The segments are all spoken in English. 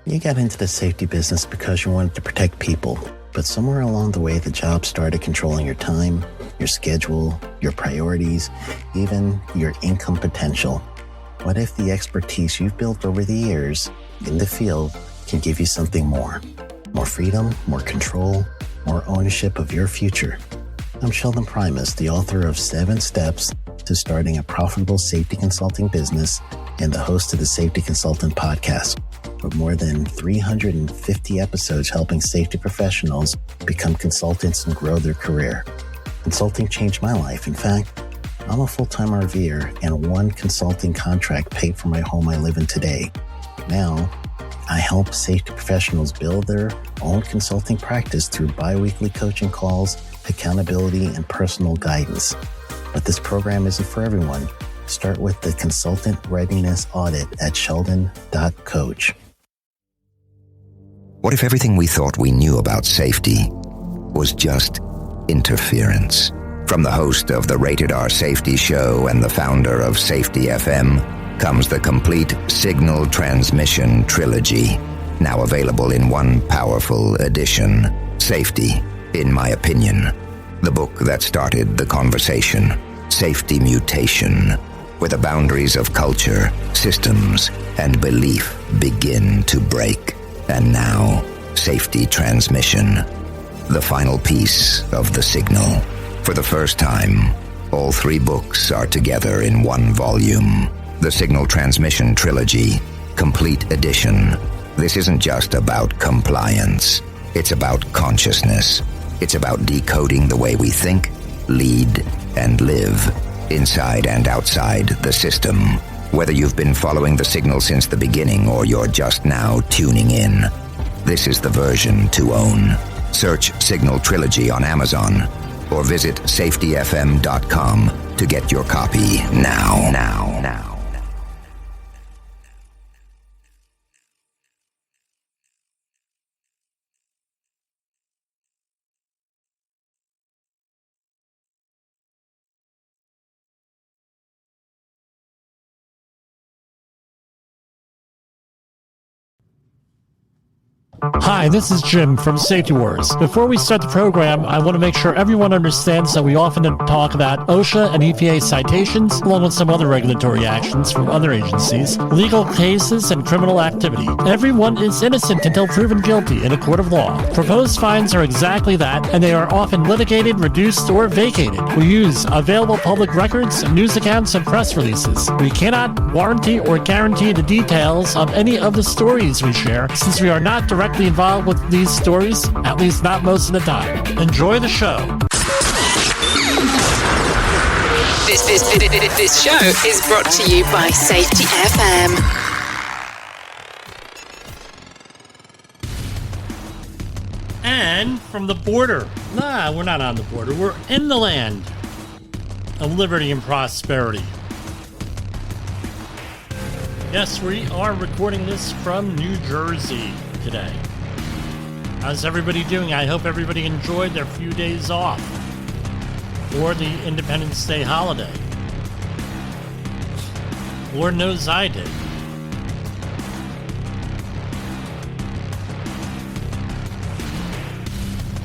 You got into the safety business because you wanted to protect people, but somewhere along the way, the job started controlling your time, your schedule, your priorities, even your income potential. What if the expertise you've built over the years in the field can give you something more? More freedom, more control, more ownership of your future. I'm Sheldon Primus, the author of 7 Steps to Starting a Profitable Safety Consulting Business and the host of the Safety Consultant Podcast, with more than 350 episodes helping safety professionals become consultants and grow their career. Consulting changed my life. In fact, I'm a full-time RVer, and one consulting contract paid for my home I live in today. Now, I help safety professionals build their own consulting practice through bi-weekly coaching calls, accountability, and personal guidance. But this program isn't for everyone. Start with the Consultant Readiness Audit at sheldon.coach. What if everything we thought we knew about safety was just interference? From the host of the Rated R Safety Show and the founder of Safety FM comes the complete Signal Transmission Trilogy, now available in one powerful edition. Safety, in my opinion, the book that started the conversation. Safety Mutation, where the boundaries of culture, systems, and belief begin to break. And now, Safety Transmission, the final piece of the signal. For the first time, all 3 books are together in one volume. The Signal Transmission Trilogy, Complete Edition. This isn't just about compliance. It's about consciousness. It's about decoding the way we think, lead, and live, inside and outside the system. Whether you've been following the signal since the beginning or you're just now tuning in, this is the version to own. Search Signal Trilogy on Amazon or visit safetyfm.com to get your copy now. Hi, this is Jim from Safety Wars. Before we start the program, I want to make sure everyone understands that we often talk about OSHA and EPA citations, along with some other regulatory actions from other agencies, legal cases, and criminal activity. Everyone is innocent until proven guilty in a court of law. Proposed fines are exactly that, and they are often litigated, reduced, or vacated. We use available public records, news accounts, and press releases. We cannot warranty or guarantee the details of any of the stories we share, since we are not directly involved with these stories, at least not most of the time. Enjoy the show. This show is brought to you by Safety FM. And from the border. Nah, we're not on the border. We're in the land of liberty and prosperity. Yes, we are recording this from New Jersey today. How's everybody doing? I hope everybody enjoyed their few days off or the Independence Day holiday. Lord knows I did.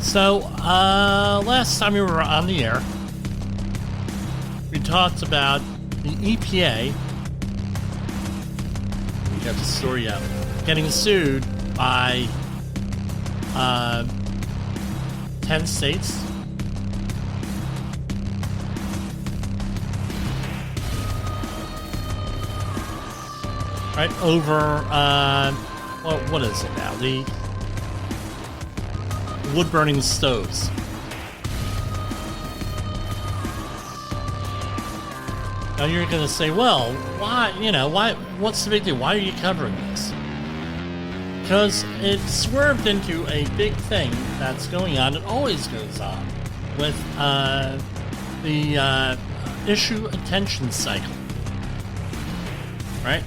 So, last time we were on the air, we talked about the EPA. We got the story out. Getting sued by 10 states. Right, over, what is it now? The wood-burning stoves. Now you're going to say, well, why, what's the big deal? Why are you covering this? Because it swerved into a big thing that's going on. It always goes on with the issue attention cycle, right?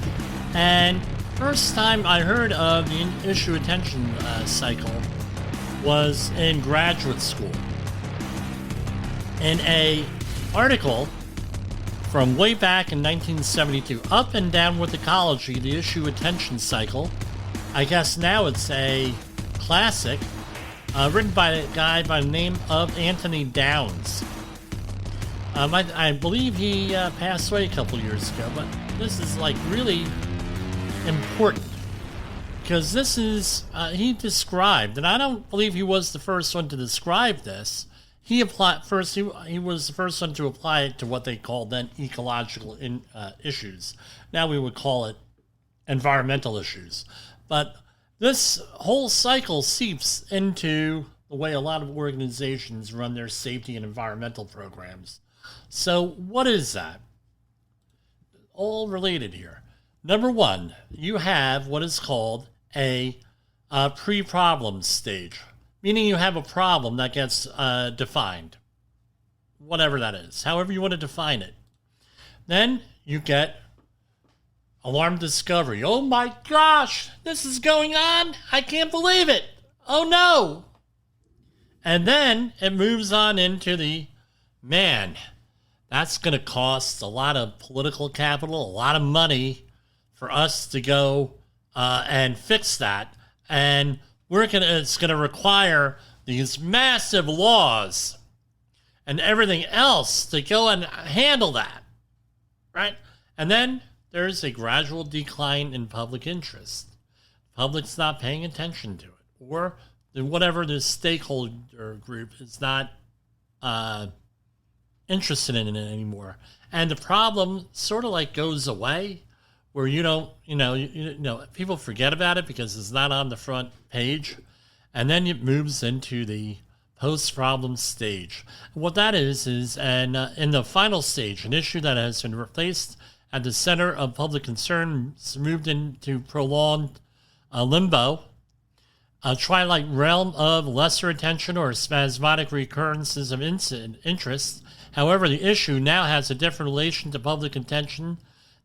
And first time I heard of the issue attention cycle was in graduate school. In a article from way back in 1972, Up and Down with Ecology, the issue attention cycle, I guess now it's a classic, written by a guy by the name of Anthony Downs. I believe he passed away a couple years ago, but this is like really important because this is, he described, and I don't believe he was the first one to describe this. He applied first. He was the first one to apply it to what they called then ecological issues. Now we would call it environmental issues. But this whole cycle seeps into the way a lot of organizations run their safety and environmental programs. So what is that? All related here. Number one, you have what is called a pre-problem stage, meaning you have a problem that gets defined, whatever that is, however you want to define it. Then you get alarm discovery. Oh my gosh, this is going on. I can't believe it. Oh no. And then it moves on into the, man, that's going to cost a lot of political capital, a lot of money for us to go and fix that. And it's going to require these massive laws and everything else to go and handle that, right? And then there's a gradual decline in public interest. Public's not paying attention to it, or whatever the stakeholder group is not interested in it anymore. And the problem sort of like goes away, where you don't, people forget about it because it's not on the front page. And then it moves into the post-problem stage. What that is in the final stage, an issue that has been replaced at the center of public concern, moved into prolonged limbo, a twilight realm of lesser attention or spasmodic recurrences of interest. However, the issue now has a different relation to public attention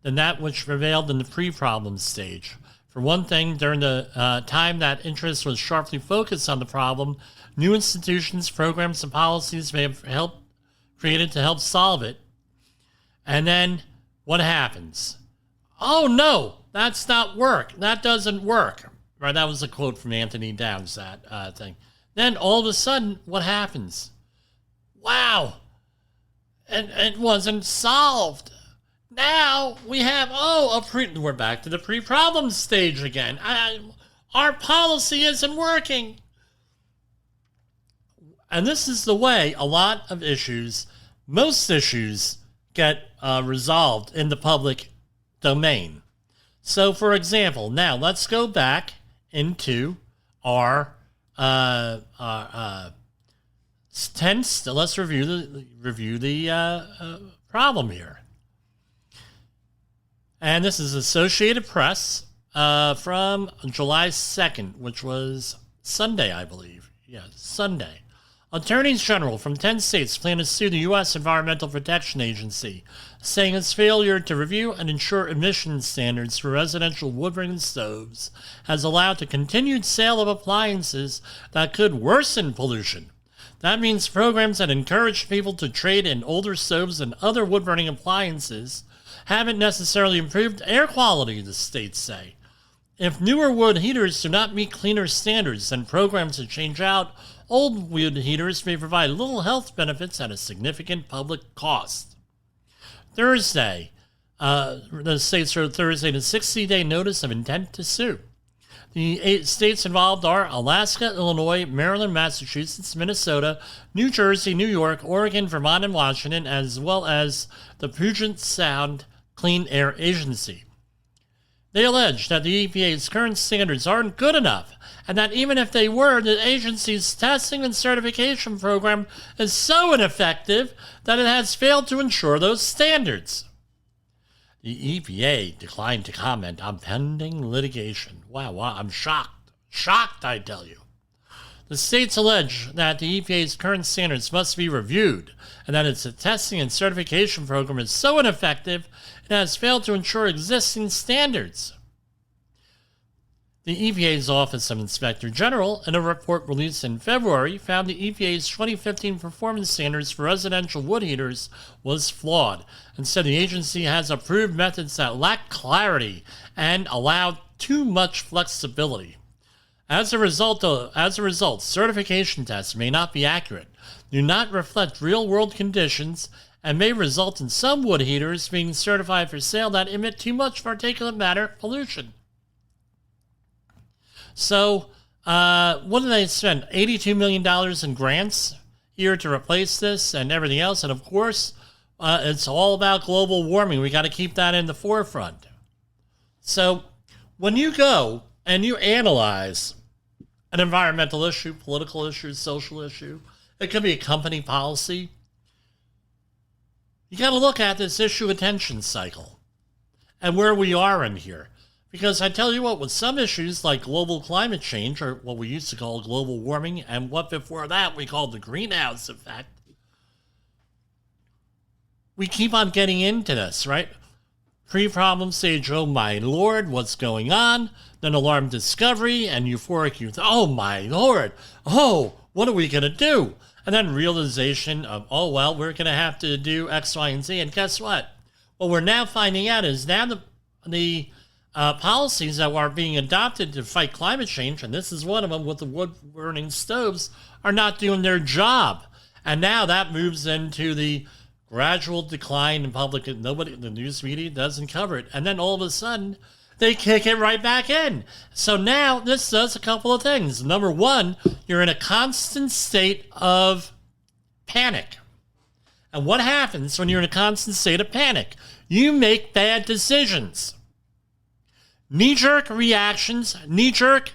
than that which prevailed in the pre-problem stage. For one thing, during the time that interest was sharply focused on the problem, new institutions, programs, and policies may have helped created to help solve it. And then what happens? Oh no, that's not work. That doesn't work. Right, that was a quote from Anthony Downs, that thing. Then all of a sudden, what happens? Wow, and it wasn't solved. Now we have, we're back to the pre-problem stage again. Our policy isn't working. And this is the way a lot of issues, most issues, get resolved in the public domain. So, for example, now let's go back into our tense. Let's review the problem here. And this is Associated Press from July 2nd, which was Sunday, I believe. Yeah, Sunday. Attorneys General from 10 states plan to sue the U.S. Environmental Protection Agency, saying its failure to review and ensure emission standards for residential wood-burning stoves has allowed the continued sale of appliances that could worsen pollution. That means programs that encourage people to trade in older stoves and other wood-burning appliances haven't necessarily improved air quality, the states say. If newer wood heaters do not meet cleaner standards, then programs to change out old wood heaters may provide little health benefits at a significant public cost. Thursday, the states wrote Thursday, the 60-day notice of intent to sue. The 8 states involved are Alaska, Illinois, Maryland, Massachusetts, Minnesota, New Jersey, New York, Oregon, Vermont, and Washington, as well as the Puget Sound Clean Air Agency. They allege that the EPA's current standards aren't good enough, and that even if they were, the agency's testing and certification program is so ineffective that it has failed to ensure those standards. The EPA declined to comment on pending litigation. Wow, I'm shocked. Shocked, I tell you. The states allege that the EPA's current standards must be reviewed, and that its testing and certification program is so ineffective it has failed to ensure existing standards. The EPA's Office of Inspector General, in a report released in February, found the EPA's 2015 performance standards for residential wood heaters was flawed, and said the agency has approved methods that lack clarity and allow too much flexibility. As a result, certification tests may not be accurate, do not reflect real-world conditions, and may result in some wood heaters being certified for sale that emit too much particulate matter pollution. So, what do they spend? $82 million in grants here to replace this and everything else. And of course, it's all about global warming. We got to keep that in the forefront. So, when you go and you analyze an environmental issue, political issue, social issue, it could be a company policy, you got to look at this issue attention cycle and where we are in here. Because I tell you what, with some issues like global climate change, or what we used to call global warming, and what before that we called the greenhouse effect, we keep on getting into this, right? Pre-problem stage, oh my Lord, what's going on? Then alarm discovery and euphoric youth, oh my Lord, oh, what are we going to do? And then realization of, oh, well, we're going to have to do X, Y, and Z. And guess what? What we're now finding out is now the policies that are being adopted to fight climate change, and this is one of them with the wood-burning stoves, are not doing their job. And now that moves into the gradual decline in public. The news media doesn't cover it. And then all of a sudden, they kick it right back in. So now this does a couple of things. Number one, you're in a constant state of panic. And what happens when you're in a constant state of panic? You make bad decisions. Knee-jerk reactions, knee-jerk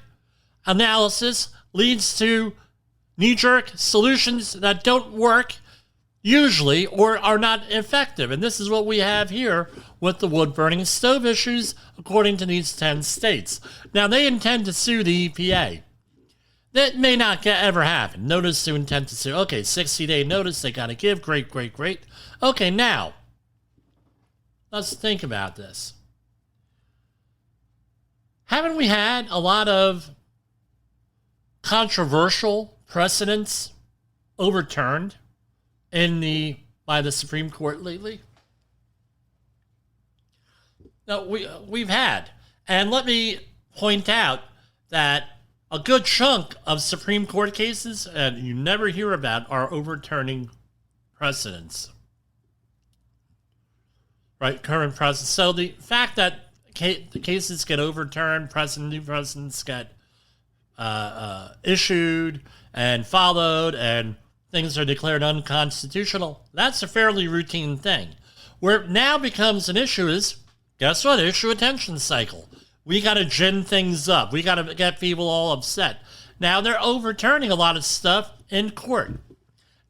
analysis leads to knee-jerk solutions that don't work usually or are not effective. And this is what we have here with the wood-burning stove issues, according to these 10 states. Now, they intend to sue the EPA. That may not ever happen. Notice to intent to sue. Okay, 60-day notice they got to give. Great, great, great. Okay, now, let's think about this. Haven't we had a lot of controversial precedents overturned by the Supreme Court lately? No, we've had. And let me point out that a good chunk of Supreme Court cases, and you never hear about, are overturning precedents. Right? Current precedents. So the fact that the cases get overturned, new precedents get issued and followed, and things are declared unconstitutional, that's a fairly routine thing. Where it now becomes an issue is, guess what? Issue attention cycle. We got to gin things up. We got to get people all upset. Now they're overturning a lot of stuff in court.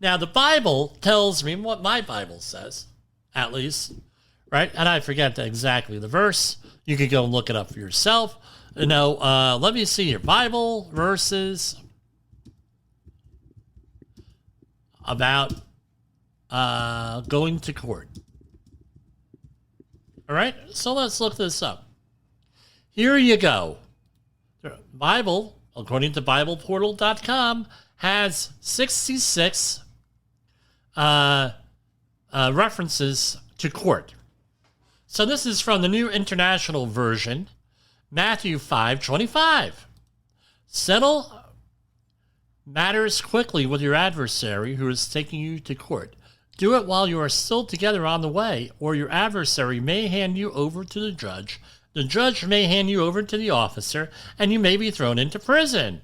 Now the Bible tells me what my Bible says, at least, right? And I forget exactly the verse. You could go and look it up for yourself. Let me see your Bible verses about going to court. All right, so let's look this up. Here you go. The Bible, according to BiblePortal.com, has 66 references to court. So this is from the New International Version, Matthew 5:25. Settle matters quickly with your adversary who is taking you to court. Do it while you are still together on the way, or your adversary may hand you over to the judge. The judge may hand you over to the officer, and you may be thrown into prison.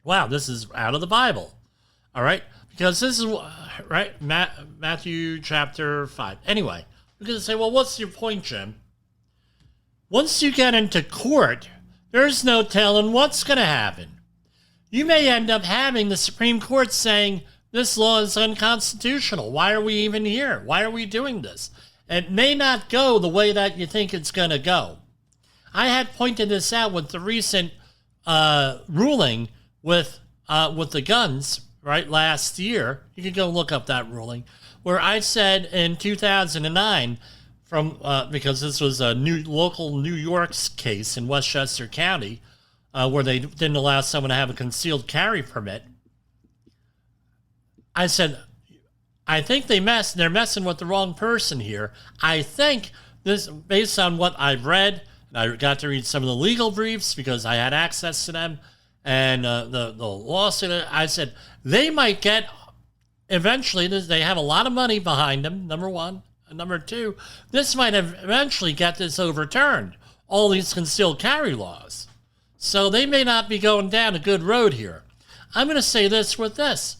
Wow, this is out of the Bible. All right? Because this is, right, Matthew chapter 5. Anyway, you're going to say, well, what's your point, Jim? Once you get into court, there's no telling what's going to happen. You may end up having the Supreme Court saying, this law is unconstitutional. Why are we even here? Why are we doing this? It may not go the way that you think it's going to go. I had pointed this out with the recent ruling with the guns, right, last year. You can go look up that ruling, where I said in 2009, because this was a local New York's case in Westchester County, where they didn't allow someone to have a concealed carry permit. I said, I think they're messing with the wrong person here. I think this, based on what I've read I got to read some of the legal briefs because I had access to them. And the lawsuit, I said, they might get, eventually, they have a lot of money behind them, number one. And number two, this might eventually get this overturned, all these concealed carry laws. So they may not be going down a good road here. I'm going to say this with this.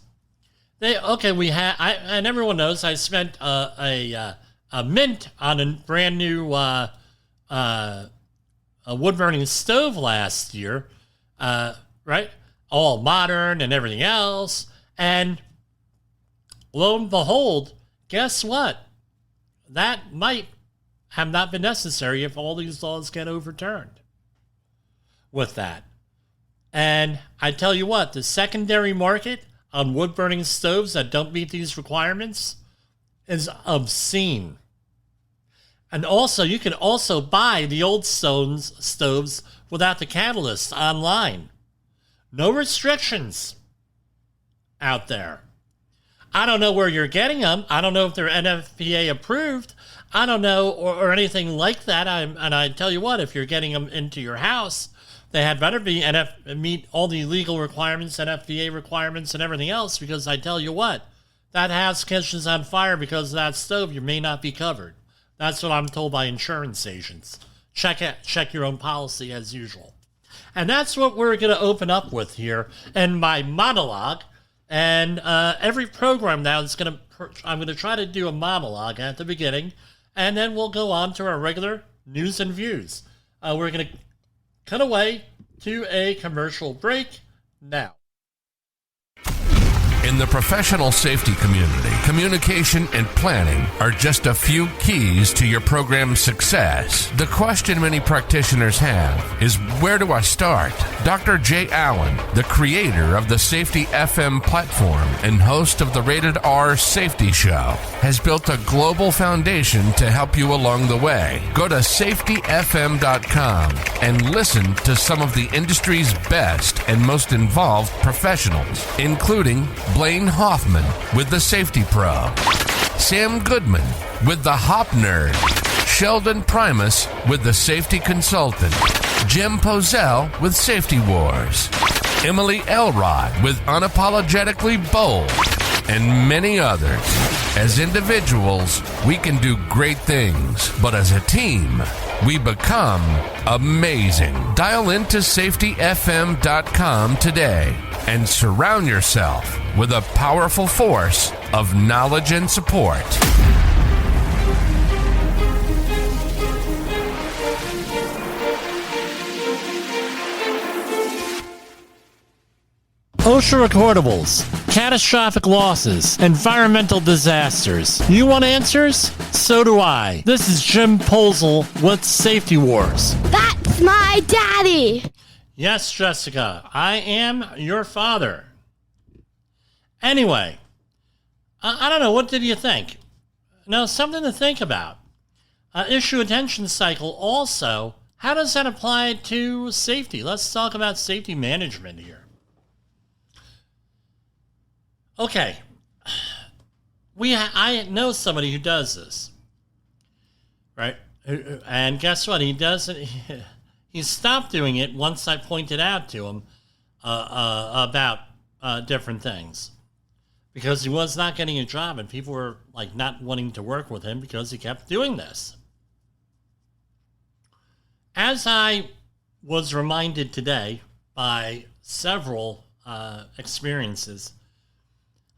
And everyone knows I spent a mint on a brand new a wood-burning stove last year, right? All modern and everything else. And lo and behold, guess what? That might have not been necessary if all these laws get overturned with that. And I tell you what, the secondary market on wood-burning stoves that don't meet these requirements is obscene. And also, you can also buy the old stoves without the catalyst online. No restrictions out there. I don't know where you're getting them. I don't know if they're NFPA approved. I don't know, or anything like that. And I tell you what, if you're getting them into your house, they had better be meet all the legal requirements, NFPA requirements, and everything else, because I tell you what, that house catches on fire because of that stove, you may not be covered. That's what I'm told by insurance agents. Check your own policy as usual. And that's what we're going to open up with here in my monologue. And every program now I'm going to try to do a monologue at the beginning, and then we'll go on to our regular news and views. We're going to cut away to a commercial break now. In the professional safety community, communication and planning are just a few keys to your program's success. The question many practitioners have is, where do I start? Dr. Jay Allen, the creator of the Safety FM platform and host of the Rated R Safety Show, has built a global foundation to help you along the way. Go to safetyfm.com and listen to some of the industry's best and most involved professionals, including Blaine Hoffman with the Safety Pro, Sam Goodman with the Hop Nerd, Sheldon Primus with the Safety Consultant, Jim Pozell with Safety Wars, Emily Elrod with Unapologetically Bold, and many others. As individuals, we can do great things, but as a team, we become amazing. Dial into safetyfm.com today and surround yourself with a powerful force of knowledge and support. OSHA recordables, catastrophic losses, environmental disasters. You want answers? So do I. This is Jim Posel with Safety Wars. That's my daddy. Yes, Jessica, I am your father. Anyway, I don't know, what did you think? Now, something to think about. Issue attention cycle also, how does that apply to safety? Let's talk about safety management here. Okay, I know somebody who does this, right? And guess what? He doesn't. He stopped doing it once I pointed out to him about different things, because he was not getting a job, and people were like not wanting to work with him because he kept doing this. As I was reminded today by several experiences,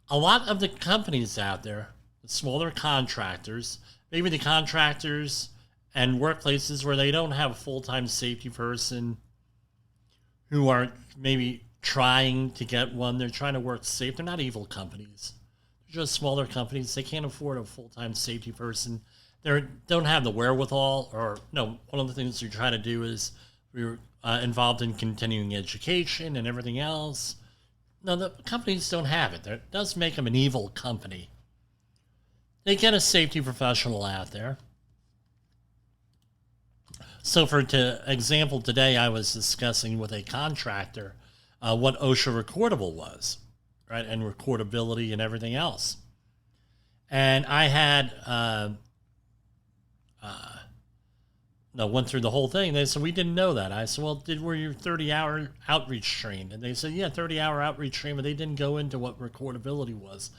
a lot of the companies out there, the smaller contractors, maybe the contractors and workplaces where they don't have a full-time safety person, who are maybe trying to get one, they're trying to work safe. They're not evil companies. They're just smaller companies. They can't afford a full-time safety person. They don't have the wherewithal, or no, one of the things we try to do is we're involved in continuing education and everything else. No, the companies don't have it. That does make them an evil company. They get a safety professional out there. So for example, today I was discussing with a contractor what OSHA recordable was, right, and recordability and everything else. And I had went through the whole thing. They said, we didn't know that. I said, well, were you 30-hour outreach trained? And they said, yeah, 30-hour outreach trained, but they didn't go into what recordability was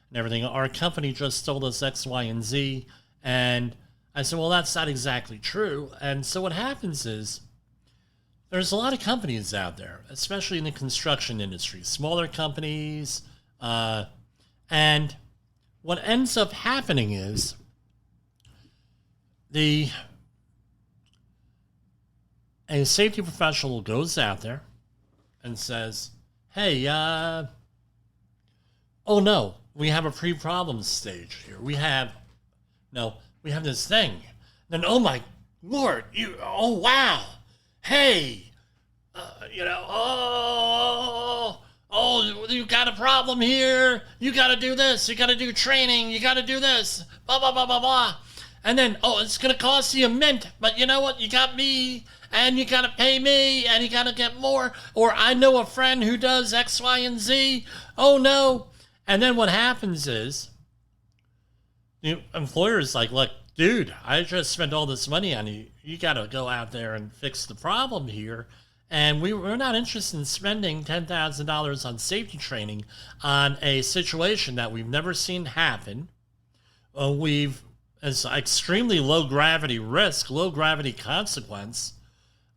and everything. Our company just told us X, Y, and Z. And I said, well, that's not exactly true. And so what happens is there's a lot of companies out there, especially in the construction industry, smaller companies. And what ends up happening is a safety professional goes out there and says, hey, oh no, we have a pre-problem stage here. We have this thing. Then, oh my Lord, oh wow, hey, you got a problem here. You got to do this. You got to do training. You got to do this. Blah, blah, blah, blah, blah. And then, it's going to cost you a mint. But you know what? You got me, and you got to pay me, and you got to get more. Or I know a friend who does X, Y, and Z. Oh, no. And then what happens is the employer's like, look, dude, I just spent all this money on you. You got to go out there and fix the problem here. And we're not interested in spending $10,000 on safety training on a situation that we've never seen happen. It's extremely low gravity risk, low gravity consequence.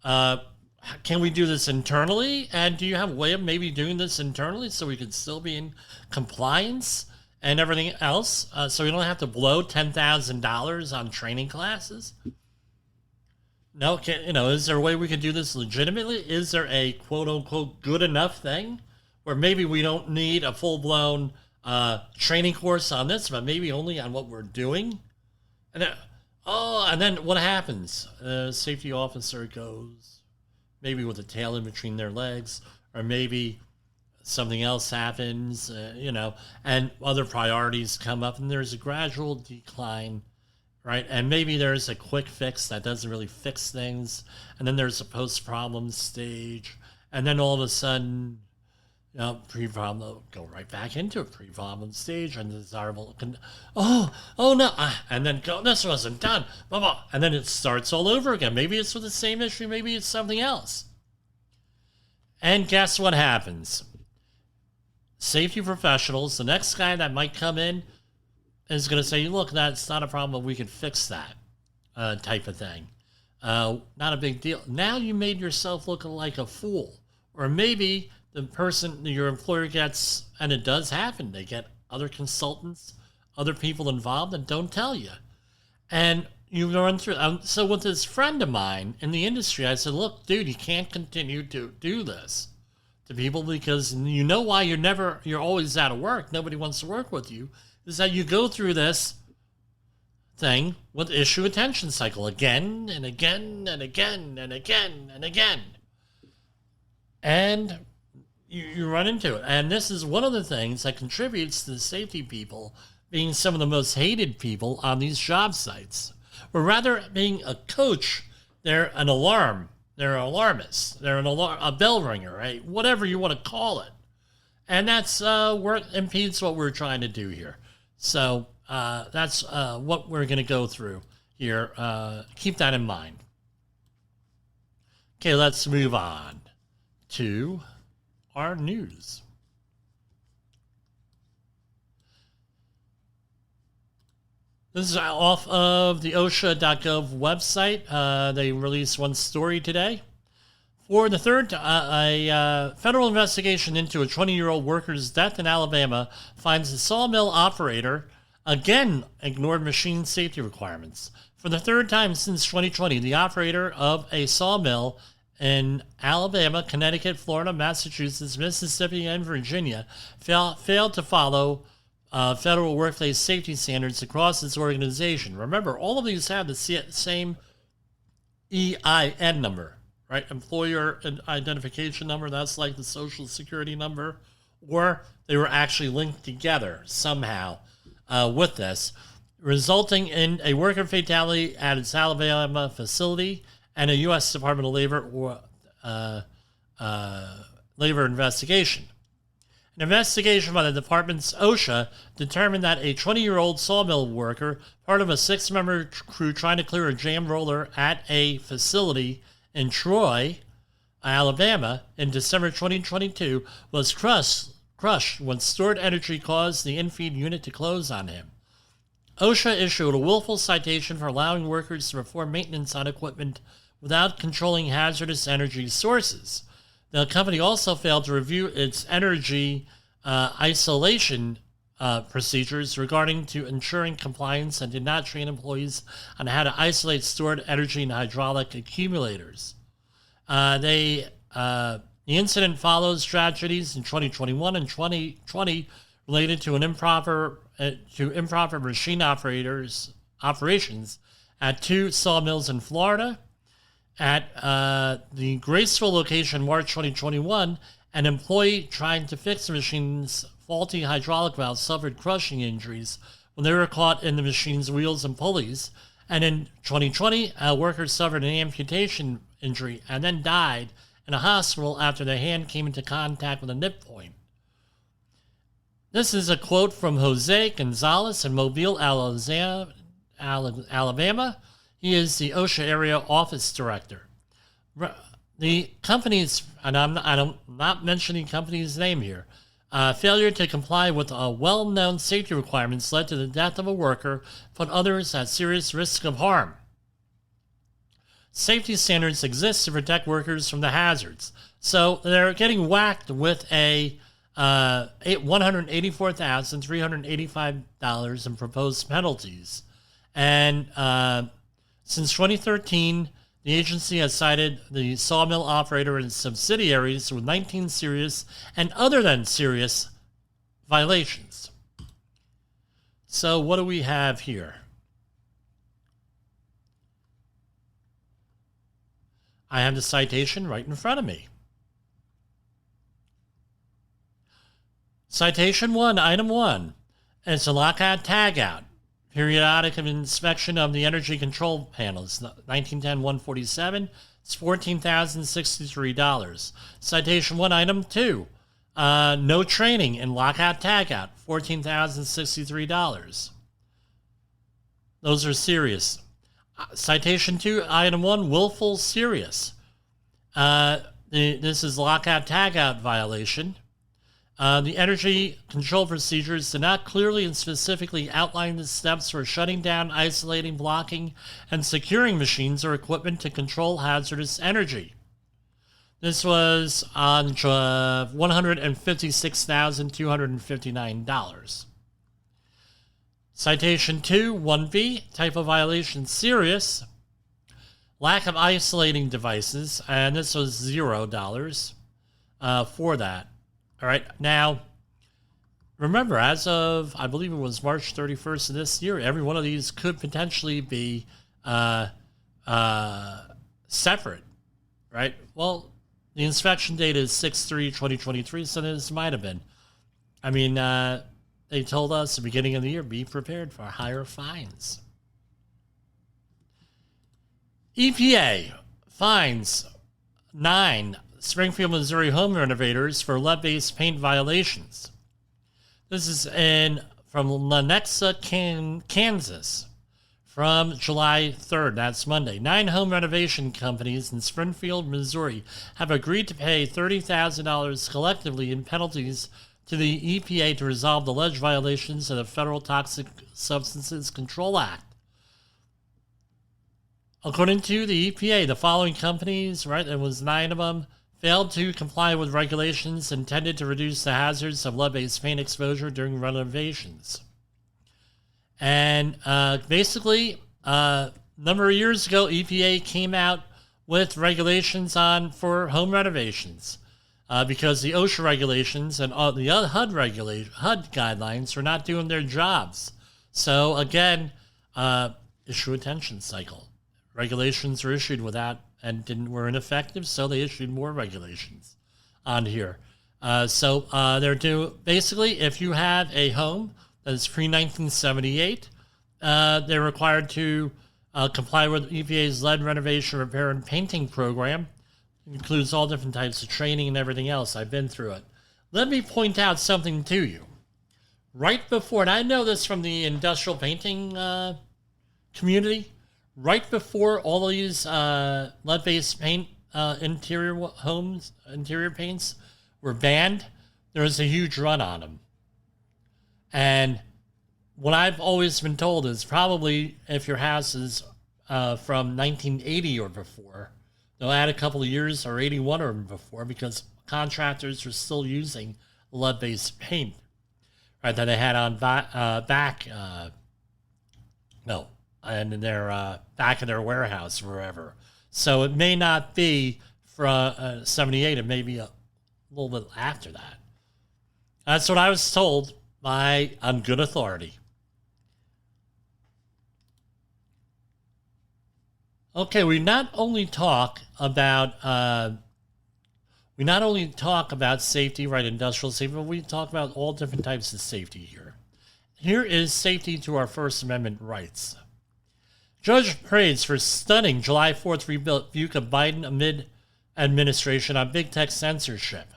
Can we do this internally? And do you have a way of maybe doing this internally so we could still be in compliance and everything else? So we don't have to blow $10,000 on training classes? No, is there a way we can do this legitimately? Is there a quote-unquote good enough thing where maybe we don't need a full-blown training course on this, but maybe only on what we're doing? And then what happens? A safety officer goes maybe with a tail in between their legs, or maybe something else happens, and other priorities come up, and there's a gradual decline. Right, and maybe there's a quick fix that doesn't really fix things, and then there's a post-problem stage, and then all of a sudden, pre-problem, go right back into a pre-problem stage, and desirable, oh no, and then go, this wasn't done, blah, blah, and then it starts all over again. Maybe it's for the same issue, maybe it's something else. And guess what happens? Safety professionals, the next guy that might come in, is going to say, look, that's not a problem, we can fix that type of thing. Not a big deal. Now you made yourself look like a fool. Or maybe the person, your employer gets, and it does happen, they get other consultants, other people involved and don't tell you. And you run through. So with this friend of mine in the industry, I said, look, dude, you can't continue to do this to people because you know why you're always out of work. Nobody wants to work with you. Is that you go through this thing with issue attention cycle again and again and again and again and again. And you run into it. And this is one of the things that contributes to the safety people being some of the most hated people on these job sites. Or rather being a coach, they're an alarm. They're an alarmist. They're a bell ringer, right? Whatever you want to call it. And that's impedes what we're trying to do here. So that's what we're going to go through here. Keep that in mind. Okay, let's move on to our news. This is off of the OSHA.gov website. They released one story today. For the third, a federal investigation into a 20-year-old worker's death in Alabama finds the sawmill operator again ignored machine safety requirements. For the third time since 2020, the operator of a sawmill in Alabama, Connecticut, Florida, Massachusetts, Mississippi, and Virginia failed to follow federal workplace safety standards across its organization. Remember, all of these have the same EIN number. Right, employer identification number, that's like the social security number, or they were actually linked together somehow with this, resulting in a worker fatality at its Alabama facility and a U.S. Department of Labor labor investigation. An investigation by the department's OSHA determined that a 20-year-old sawmill worker, part of a 6-member crew trying to clear a jam roller at a facility in Troy, Alabama, in December 2022, was crushed when stored energy caused the in-feed unit to close on him. OSHA issued a willful citation for allowing workers to perform maintenance on equipment without controlling hazardous energy sources. The company also failed to review its energy isolation procedures regarding to ensuring compliance and did not train employees on how to isolate stored energy in hydraulic accumulators. The incident follows tragedies in 2021 and 2020 related to improper machine operations at 2 sawmills in Florida. At the Graceville location, March 2021, an employee trying to fix the machine's faulty hydraulic valve suffered crushing injuries when they were caught in the machine's wheels and pulleys. And in 2020, a worker suffered an amputation injury and then died in a hospital after their hand came into contact with a nip point. This is a quote from Jose Gonzalez in Mobile, Alabama. He is the OSHA area office director. The company's, and I'm not mentioning the company's name here, failure to comply with well-known safety requirements led to the death of a worker, put others at serious risk of harm. Safety standards exist to protect workers from the hazards. So they're getting whacked with a $184,385 in proposed penalties. And since 2013, the agency has cited the sawmill operator and subsidiaries with 19 serious and other than serious violations. So what do we have here? I have the citation right in front of me. Citation 1, Item 1. It's a lockout tagout. Periodic inspection of the energy control panels, 1910-147, it's $14,063. Citation 1, Item 2, no training in lockout tagout, $14,063. Those are serious. Citation 2, Item 1, willful serious. This is lockout tagout violation. The energy control procedures do not clearly and specifically outline the steps for shutting down, isolating, blocking, and securing machines or equipment to control hazardous energy. This was on $156,259. Citation 2, 1B, type of violation serious. Lack of isolating devices, and this was $0 for that. All right, now, remember, as of, I believe it was March 31st of this year, every one of these could potentially be separate, right? Well, the inspection date is 6/3/2023, so this might have been. I mean, they told us at the beginning of the year, be prepared for higher fines. EPA fines 9 Springfield, Missouri home renovators for lead-based paint violations. This is from Lenexa, Kansas, from July 3rd. That's Monday. 9 home renovation companies in Springfield, Missouri have agreed to pay $30,000 collectively in penalties to the EPA to resolve the alleged violations of the Federal Toxic Substances Control Act. According to the EPA, the following companies, right, there was 9 of them, failed to comply with regulations intended to reduce the hazards of lead-based paint exposure during renovations. And basically, a number of years ago, EPA came out with regulations for home renovations because the OSHA regulations and the HUD guidelines were not doing their jobs. So again, issue attention cycle. Regulations were issued without and were ineffective, so they issued more regulations on here. So they're basically, if you have a home that is pre-1978, they're required to comply with EPA's lead renovation, repair, and painting program. It includes all different types of training and everything else. I've been through it. let me point out something to you. Right before, and I know this from the industrial painting community, right before all these lead-based paint interior paints were banned, there was a huge run on them. And what I've always been told is probably if your house is from 1980 or before, they'll add a couple of years, or 81 or before, because contractors are still using lead-based paint, right, that they had on and in their back of their warehouse or wherever. So it may not be from 78, it may be a little bit after that. That's what I was told on good authority. Okay, we not only talk about safety, right, industrial safety, but we talk about all different types of safety here. Here is safety to our First Amendment rights. Judge praised for stunning July 4th rebuke of Biden amid administration on big tech censorship.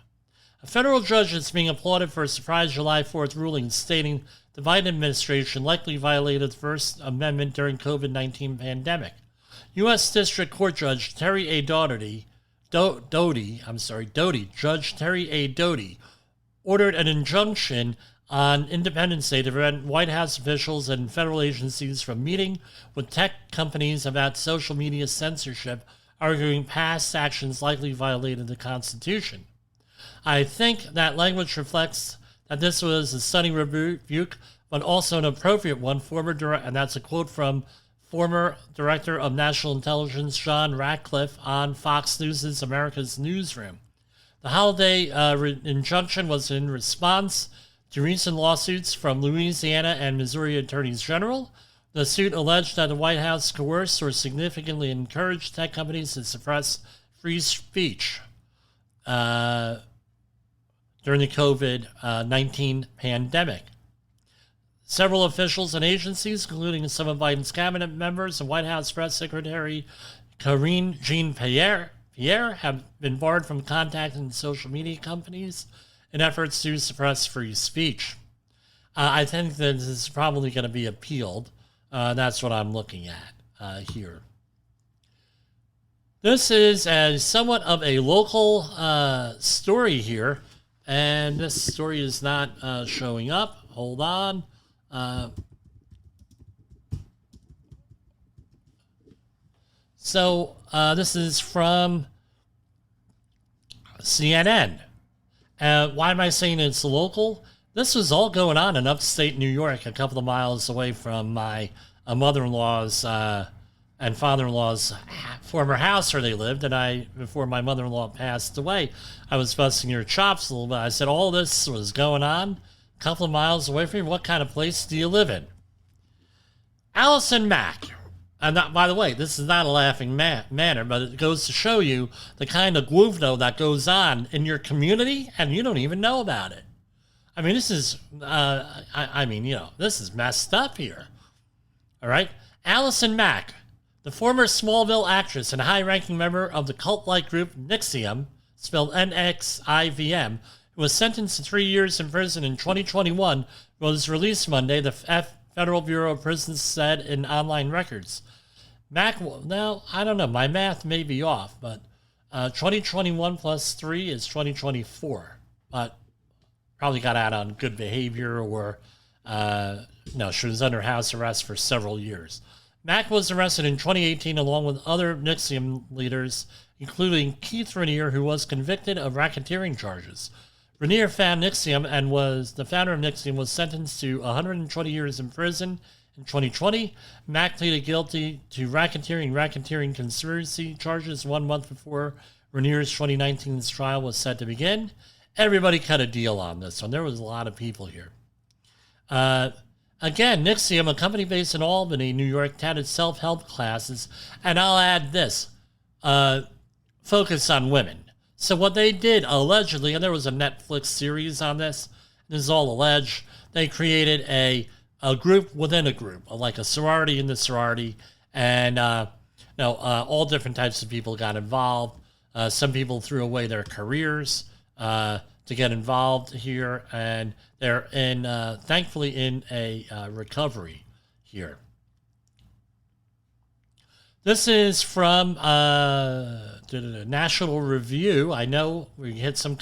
A federal judge is being applauded for a surprise July 4th ruling stating the Biden administration likely violated the First Amendment during COVID-19 pandemic. U.S. District Court Judge Terry A. Doty, Judge Terry A. Doty, ordered an injunction on Independence Day to prevent White House officials and federal agencies from meeting with tech companies about social media censorship, arguing past actions likely violated the Constitution. I think that language reflects that this was a stunning rebuke, but also an appropriate one. And that's a quote from former Director of National Intelligence John Ratcliffe on Fox News' America's Newsroom. The holiday injunction was in response to recent lawsuits from Louisiana and Missouri attorneys general. The suit alleged that the White House coerced or significantly encouraged tech companies to suppress free speech during the COVID-19 pandemic. Several officials and agencies, including some of Biden's cabinet members and White House Press Secretary Karine Jean-Pierre, have been barred from contacting social media companies in efforts to suppress free speech. I think that this is probably going to be appealed. That's what I'm looking at here. This is somewhat of a local story here, and this story is not showing up. Hold on. This is from CNN. Why am I saying it's local? This was all going on in upstate New York, a couple of miles away from my mother-in-law's and father-in-law's former house where they lived. And before my mother-in-law passed away, I was busting her chops a little bit. I said, all this was going on a couple of miles away from you. What kind of place do you live in? Allison Mack. And by the way, this is not a laughing manner, but it goes to show you the kind of guvno that goes on in your community, and you don't even know about it. I mean, this is, this is messed up here. All right? Allison Mack, the former Smallville actress and high-ranking member of the cult-like group NXIVM, spelled NXIVM, who was sentenced to 3 years in prison in 2021, was released Monday, the Federal Bureau of Prisons said in online records. Mack, now, I don't know, my math may be off, but 2021 plus 3 is 2024. But probably got out on good behavior or, she was under house arrest for several years. Mack was arrested in 2018 along with other NXIVM leaders, including Keith Raniere, who was convicted of racketeering charges. Raniere founded NXIVM and was the founder of NXIVM, was sentenced to 120 years in prison in 2020. Mack pleaded guilty to racketeering conspiracy charges 1 month before Raniere's 2019 trial was set to begin. Everybody cut a deal on this one. There was a lot of people here. Again, NXIVM, a company based in Albany, New York, touted self-help classes, and I'll add this, focus on women. So what they did, allegedly, and there was a Netflix series on this is all alleged, they created a group within a group, like a sorority in the sorority, and all different types of people got involved. Some people threw away their careers to get involved here, and they're thankfully in a recovery here. This is from National Review. I know we hit some.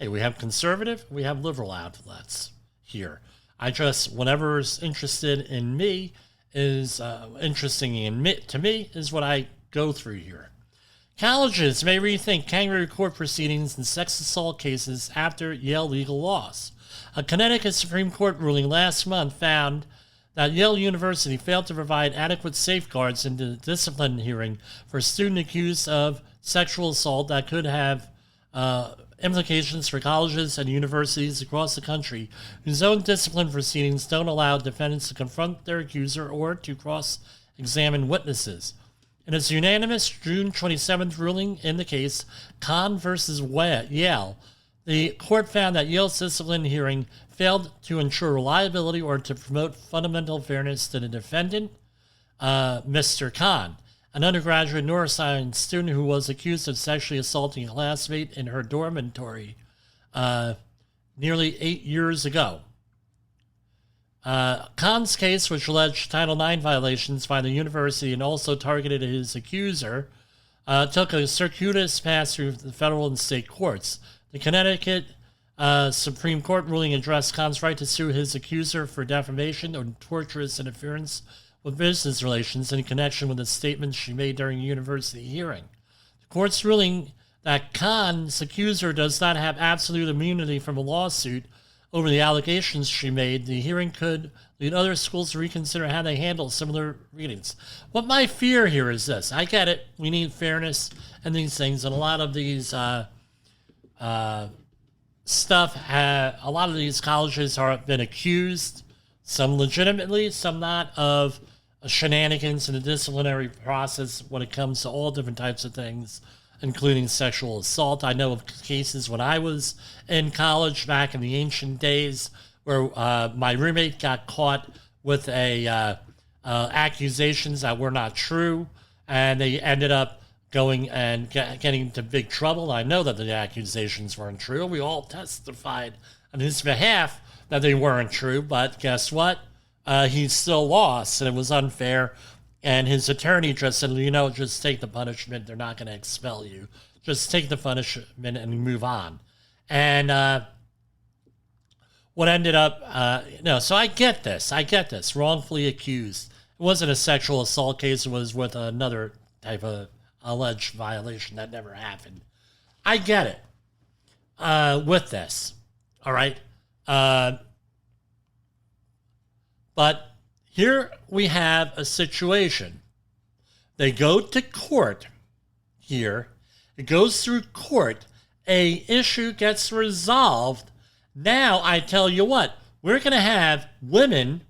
We have conservative, we have liberal outlets here. I just, whatever's interested in me is interesting to me is what I go through here. Colleges may rethink kangaroo court proceedings in sex assault cases after Yale legal loss. A Connecticut Supreme Court ruling last month found that Yale University failed to provide adequate safeguards in the discipline hearing for a student accused of sexual assault that could have implications for colleges and universities across the country whose own discipline proceedings don't allow defendants to confront their accuser or to cross-examine witnesses. In its unanimous June 27th ruling in the case, Kahn versus Yale, the court found that Yale's discipline hearing failed to ensure reliability or to promote fundamental fairness to the defendant, Mr. Kahn, an undergraduate neuroscience student who was accused of sexually assaulting a classmate in her dormitory nearly 8 years ago. Kahn's case, which alleged Title IX violations by the university and also targeted his accuser, took a circuitous path through the federal and state courts. The Connecticut Supreme Court ruling addressed Kahn's right to sue his accuser for defamation or torturous interference with business relations in connection with the statements she made during a university hearing. The court's ruling that Kahn's accuser does not have absolute immunity from a lawsuit over the allegations she made. The hearing could lead other schools to reconsider how they handle similar readings. What my fear here is this. I get it. We need fairness and these things, and a lot of these a lot of these colleges have been accused, some legitimately, some not, of shenanigans in the disciplinary process when it comes to all different types of things, including sexual assault. I know of cases when I was in college back in the ancient days where my roommate got caught with accusations that were not true, and they ended up going and getting into big trouble. I know that the accusations weren't true. We all testified on his behalf that they weren't true, but guess what? He still lost, and it was unfair. And his attorney just said, just take the punishment. They're not going to expel you. Just take the punishment and move on. And what ended up, so I get this. Wrongfully accused. It wasn't a sexual assault case. It was with another type of alleged violation that never happened. I get it with this. All right. But here we have a situation. They go to court here. It goes through court. A issue gets resolved. Now, I tell you what, we're going to have women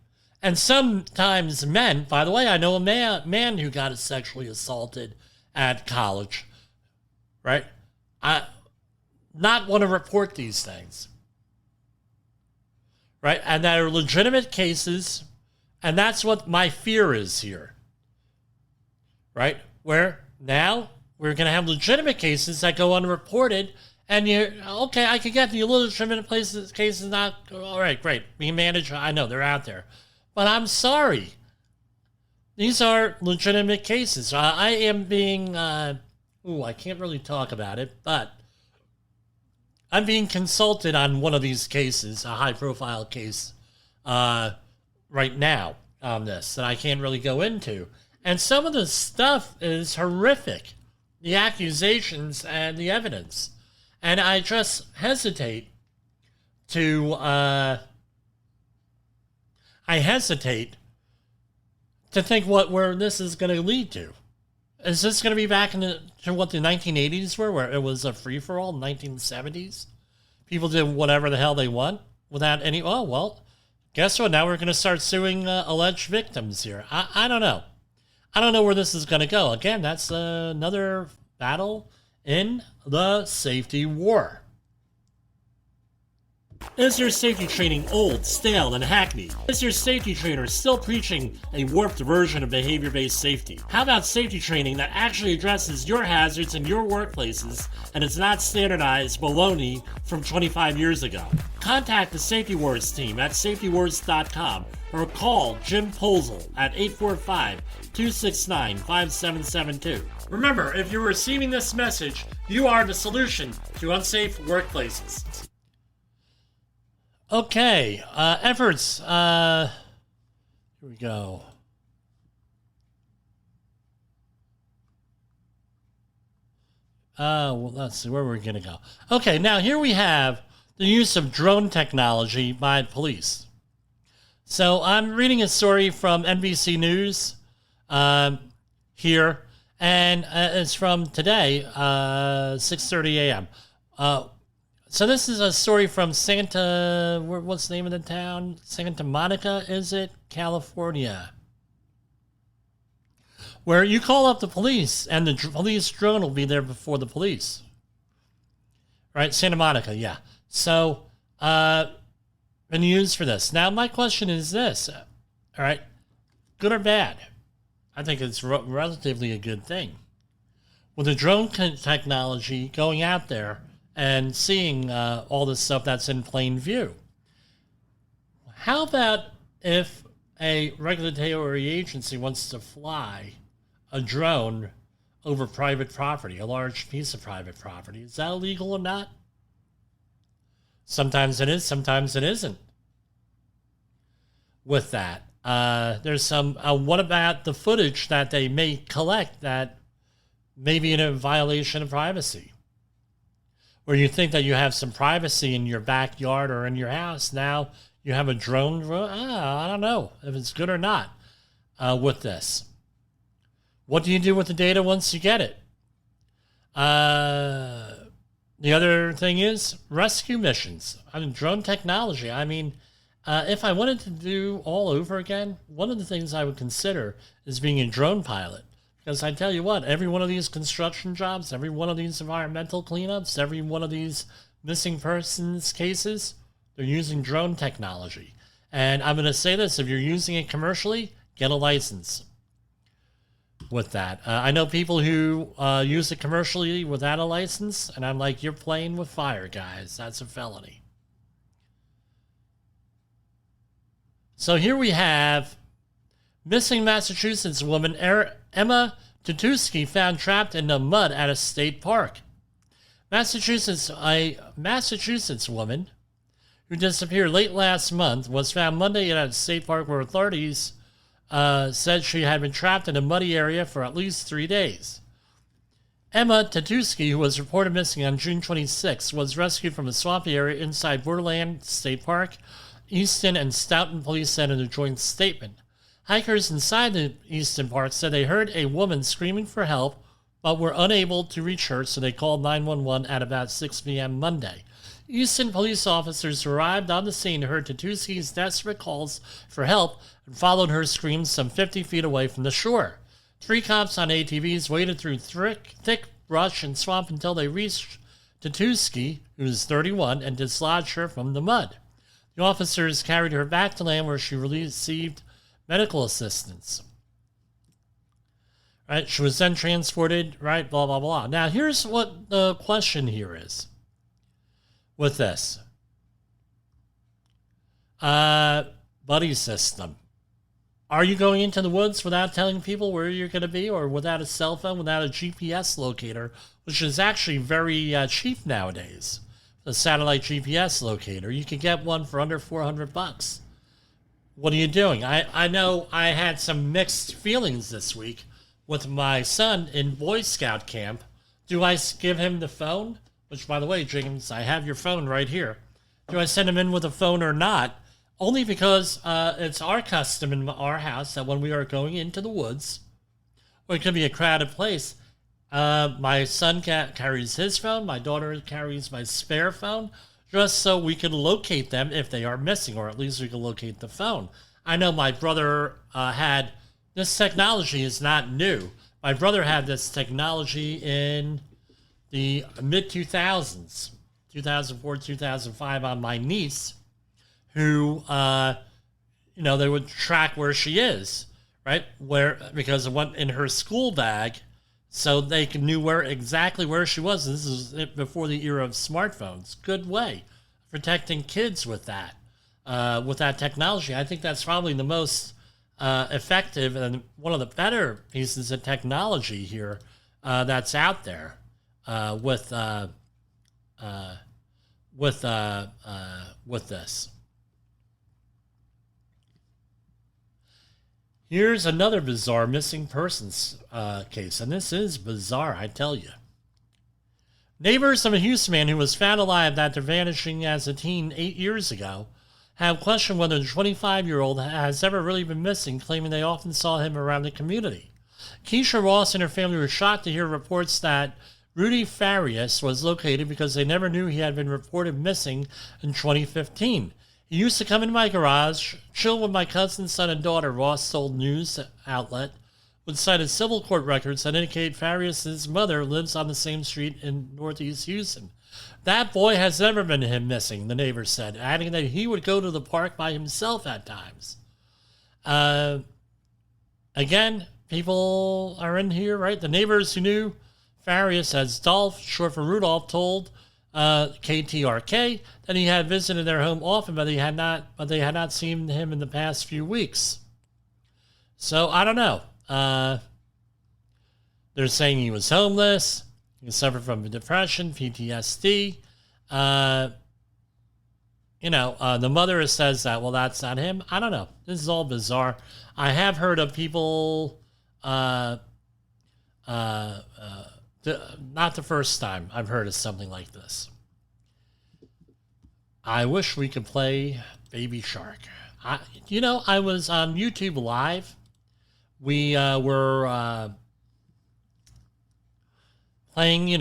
and sometimes men. By the way, I know a man who got sexually assaulted at college, right? I not want to report these things, right? And that are legitimate cases, and that's what my fear is here, right? Where now we're going to have legitimate cases that go unreported, and I could get the illegitimate cases not, all right, great. We manage, I know they're out there, but I'm sorry. These are legitimate cases. I am being, I can't really talk about it, but I'm being consulted on one of these cases, a high-profile case, right now on this that I can't really go into. And some of the stuff is horrific, the accusations and the evidence. And I just hesitate to, think where this is going to lead to. Is this going to be back to what the 1980s were, where it was a free-for-all, 1970s? People did whatever the hell they want without any, guess what? Now we're going to start suing alleged victims here. I don't know. I don't know where this is going to go. Again, that's another battle in the safety war. Is your safety training old, stale, and hackneyed? Is your safety trainer still preaching a warped version of behavior-based safety? How about safety training that actually addresses your hazards in your workplaces and is not standardized baloney from 25 years ago? Contact the Safety Wars team at safetywars.com or call Jim Posel at 845-269-5772. Remember, if you're receiving this message, you are the solution to unsafe workplaces. Okay, efforts. Here we go. Well, let's see where we're going to go. Okay, now here we have the use of drone technology by police. So I'm reading a story from NBC News here, and it's from today, 6:30 a.m. So this is a story from what's the name of the town? Santa Monica, is it? California. Where you call up the police and the police drone will be there before the police. Right? Santa Monica, yeah. So, been used for this. Now, my question is this. All right. Good or bad? I think it's relatively a good thing. With the drone technology going out there, and seeing all this stuff that's in plain view. How about if a regulatory agency wants to fly a drone over private property, a large piece of private property? Is that illegal or not? Sometimes it is, sometimes it isn't. With that, there's some, what about the footage that they may collect that may be in a violation of privacy? Where you think that you have some privacy in your backyard or in your house, now you have a drone. I don't know if it's good or not with this. What do you do with the data once you get it? The other thing is rescue missions. I mean, drone technology. I mean, if I wanted to do all over again, one of the things I would consider is being a drone pilot. Because I tell you what, every one of these construction jobs, every one of these environmental cleanups, every one of these missing persons cases, they're using drone technology. And I'm going to say this, if you're using it commercially, get a license with that. I know people who use it commercially without a license, and I'm like, you're playing with fire, guys. That's a felony. So here we have missing Massachusetts woman Emma Tutuski found trapped in the mud at a state park. A Massachusetts woman who disappeared late last month was found Monday at a state park where authorities said she had been trapped in a muddy area for at least 3 days. Emma Tutuski, who was reported missing on June 26, was rescued from a swampy area inside Borderland State Park. Easton and Stoughton police said in a joint statement. Hikers inside the Easton Park said they heard a woman screaming for help, but were unable to reach her, so they called 911 at about 6 p.m. Monday. Easton police officers arrived on the scene, heard Tutuski's desperate calls for help, and followed her screams some 50 feet away from the shore. 3 cops on ATVs waded through thick brush and swamp until they reached Tutuski, who was 31, and dislodged her from the mud. The officers carried her back to land where she received medical assistance. Right, she was then transported, right, blah, blah, blah. Now, here's what the question here is with this. Buddy system. Are you going into the woods without telling people where you're going to be, or without a cell phone, without a GPS locator, which is actually very cheap nowadays? The satellite GPS locator. You can get one for under $400. What are you doing? I know I had some mixed feelings this week with my son in Boy Scout camp. Do I give him the phone? Which, by the way, James, I have your phone right here. Do I send him in with a phone or not? Only because it's our custom in our house that when we are going into the woods, or it could be a crowded place, my son carries his phone, my daughter carries my spare phone, just so we can locate them if they are missing, or at least we can locate the phone. I know my brother had, this technology is not new. My brother had this technology in the mid-2000s, 2004, 2005 on my niece, who, they would track where she is, right? Because it went in her school bag, so they knew exactly where she was. This is before the era of smartphones. Good way of protecting kids with that technology. I think that's probably the most effective and one of the better pieces of technology here that's out there with this. Here's another bizarre missing persons case, and this is bizarre, I tell you. Neighbors of a Houston man who was found alive after vanishing as a teen 8 years ago have questioned whether the 25-year-old has ever really been missing, claiming they often saw him around the community. Keisha Ross and her family were shocked to hear reports that Rudy Farias was located because they never knew he had been reported missing in 2015. He used to come into my garage, chill with my cousin, son, and daughter, Ross told news outlet, which cited civil court records that indicate Farias' mother lives on the same street in Northeast Houston. That boy has never been him missing, the neighbor said, adding that he would go to the park by himself at times. Again, people are in here, right? The neighbors who knew Farias as Dolph, short for Rudolph, told KTRK that he had visited their home often, but they had not seen him in the past few weeks. So I don't know. They're saying he was homeless. He suffered from depression, PTSD. The mother says that, well, that's not him. I don't know. This is all bizarre. I have heard of people, not the first time I've heard of something like this. I wish we could play Baby Shark. I was on YouTube Live. We were playing, we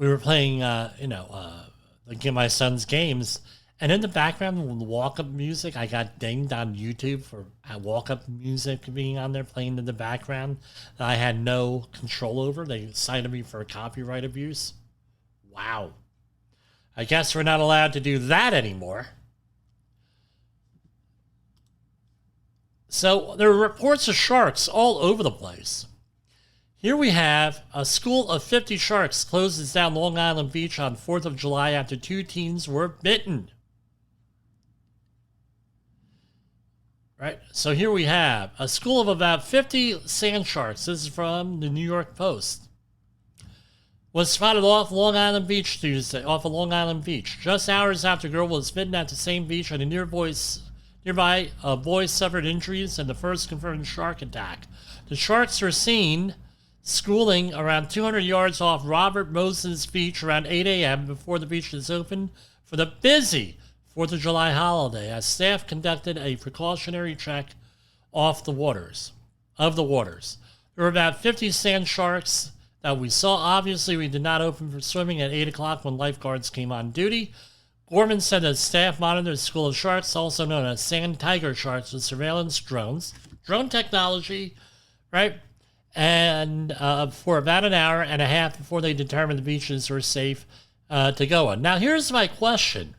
were playing, my son's games. And in the background, the walk-up music, I got dinged on YouTube for walk-up music being on there, playing in the background that I had no control over. They cited me for copyright abuse. Wow. I guess we're not allowed to do that anymore. So there are reports of sharks all over the place. Here we have a school of 50 sharks closes down Long Island Beach on 4th of July after 2 teens were bitten. Right, so here we have a school of about 50 sand sharks. This is from the New York Post. Was spotted off Long Island Beach Tuesday, off of Long Island Beach. Just hours after a girl was bitten at the same beach and nearby, a boy suffered injuries in the first confirmed shark attack. The sharks were seen schooling around 200 yards off Robert Moses Beach around 8 a.m. before the beach is open for the busy 4th of July holiday, as staff conducted a precautionary check of the waters. There were about 50 sand sharks that we saw. Obviously, we did not open for swimming at 8 o'clock when lifeguards came on duty. Gorman said that staff monitored the school of sharks, also known as sand tiger sharks, with surveillance drones. Drone technology, right? And for about an hour and a half before they determined the beaches were safe to go on. Now, here's my question.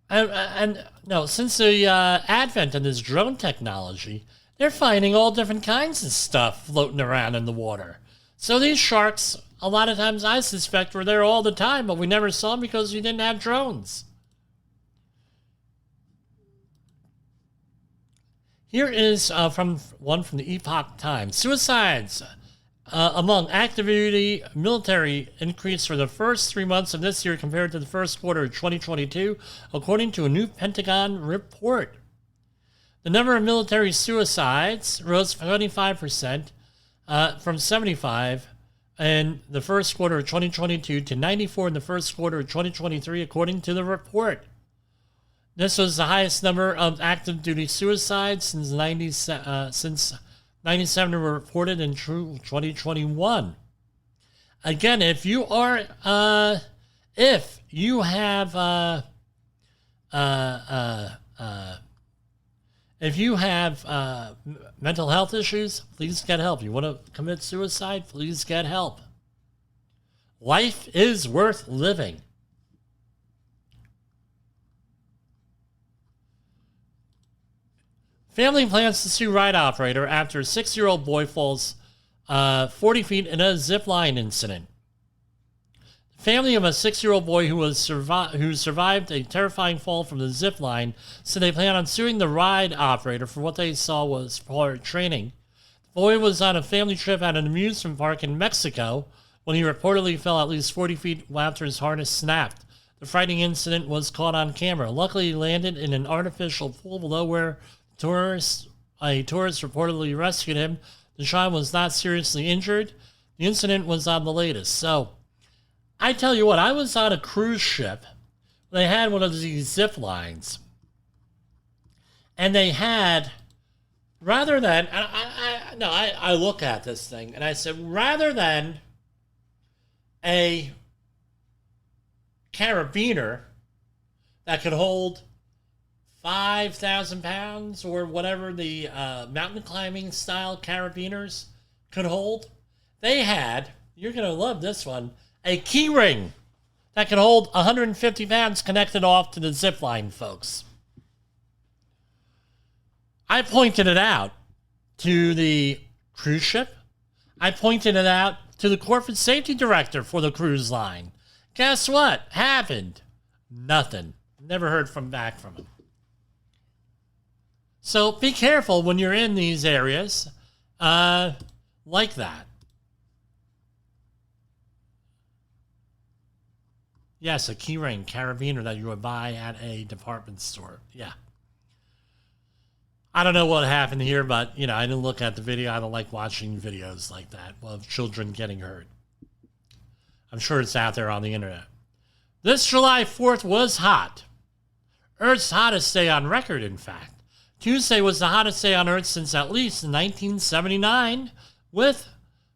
Since the advent of this drone technology, they're finding all different kinds of stuff floating around in the water. So these sharks, a lot of times I suspect, were there all the time, but we never saw them because we didn't have drones. Here is from the Epoch Times. Suicides among active duty military increased for the first 3 months of this year compared to the first quarter of 2022, according to a new Pentagon report. The number of military suicides rose 25% from 75 in the first quarter of 2022 to 94 in the first quarter of 2023, according to the report. This was the highest number of active duty suicides since 97 were reported in 2021. Again, if you If you have mental health issues, please get help. You want to commit suicide, please get help. Life is worth living. Family plans to sue ride operator after a 6-year-old boy falls 40 feet in a zip line incident. The family of a 6-year-old boy who survived a terrifying fall from the zip line said they plan on suing the ride operator for what they saw was poor training. The boy was on a family trip at an amusement park in Mexico when he reportedly fell at least 40 feet after his harness snapped. The frightening incident was caught on camera. Luckily, he landed in an artificial pool below where a tourist reportedly rescued him. The child was not seriously injured. The incident was on the latest. So, I tell you what, I was on a cruise ship. They had one of these zip lines. And they had, rather than, I look at this thing and I said, rather than a carabiner that could hold 5,000 pounds or whatever the mountain climbing style carabiners could hold, they had, you're going to love this one, a key ring that could hold 150 pounds connected off to the zip line, folks. I pointed it out to the cruise ship. I pointed it out to the corporate safety director for the cruise line. Guess what happened? Nothing. Never heard back from him. So be careful when you're in these areas like that. Yes, a keyring carabiner that you would buy at a department store. Yeah. I don't know what happened here, but, I didn't look at the video. I don't like watching videos like that of children getting hurt. I'm sure it's out there on the internet. This July 4th was hot. Earth's hottest day on record, in fact. Tuesday was the hottest day on Earth since at least 1979, with